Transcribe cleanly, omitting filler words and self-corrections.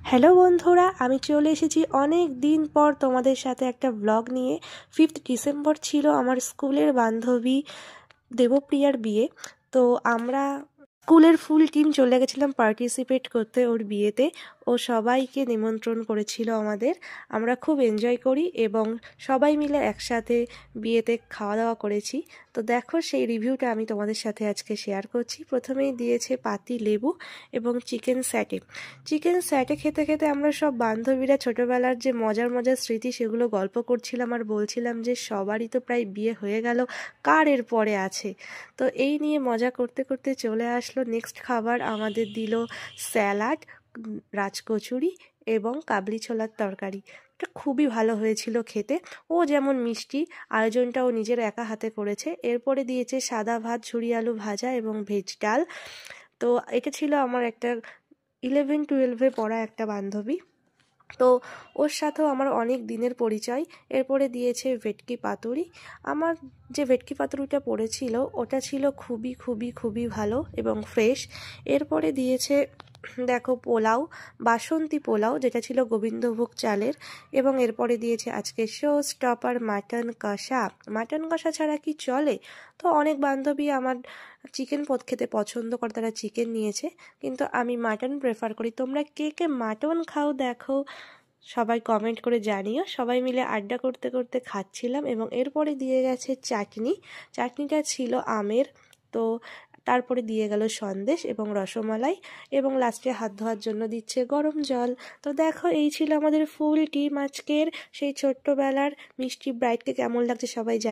Hello বন্ধুরা, আমি চলে এসেছি অনেক দিন পর তোমাদের সাথে একটা ব্লগ নিয়ে। 5th ডিসেম্বর ছিল আমার স্কুলের বান্ধবী দেবপ্রিয়ার বিয়ে। তো আমরা স্কুলের ফুল টিম চলে গেছিলাম পার্টিসিপেট করতে ওর বিয়েতে। ও সবাইকে নিমন্ত্রণ করেছিল আমাদের। আমরা খুব এনজয় করি এবং সবাই মিলে একসাথে বিয়েতে খাওয়া দাওয়া করেছি। তো দেখো, সেই রিভিউটা আমি তোমাদের সাথে আজকে শেয়ার করছি। প্রথমেই দিয়েছে পাতি লেবু এবং চিকেন স্যাটে খেতে খেতে আমরা সব বান্ধবীরা ছোটবেলার যে মজার মজার স্মৃতি সেগুলো গল্প করছিলাম আর বলছিলাম যে সবারই তো প্রায় বিয়ে হয়ে গেল, কার এর পরে আছে। তো এই নিয়ে মজা করতে করতে চলে আসলো নেক্সট খাবার। আমাদের দিল স্যালাড, রাজকচুরি এবং কাবলি ছোলার তরকারি। এটা খুবই ভালো হয়েছিল খেতে। ও যেমন মিষ্টি, আয়োজনটা ও নিজের একা হাতে করেছে। এরপরে দিয়েছে সাদা ভাত, ঝুরি আলু ভাজা এবং ভেজ ডাল। তো এটা ছিল আমার একটা 11-12-এ পড়া একটা বান্ধবী। তো ওর সাথেও আমার অনেক দিনের পরিচয়। এরপরে দিয়েছে ভেটকি পাতুরি। আমার যে ভেটকি পাতুরিটা পড়েছিল ওটা ছিল খুবই খুবই খুবই ভালো এবং ফ্রেশ। এরপরে দিয়েছে দেখো পোলাও, বাসন্তী পোলাও, যেটা ছিল গোবিন্দভোগ চালের। এবং এরপরে দিয়েছে আজকে শো স্টপার মাটন কষা। মাটন কষা ছাড়া কি চলে? তো অনেক বান্ধবী আমার চিকেন খেতে পছন্দ করে, তারা চিকেন নিয়েছে, কিন্তু আমি মাটন প্রেফার করি। তোমরা কে কে মাটন খাও দেখো, সবাই কমেন্ট করে জানিও। সবাই মিলে আড্ডা করতে করতে খাচ্ছিলাম। এবং এরপরে দিয়ে গেছে চাটনিটা ছিল আমের। তো তারপরে দিয়ে গেল সন্দেশ এবং রসমালাই, এবং লাস্টে হাত ধোয়ার জন্য দিচ্ছে গরম জল। তো দেখো, এই ছিল আমাদের ফুল টিম আজকের। সেই ছোট্টবেলার মিষ্টি ব্রাইডকে কেমন লাগছে সবাই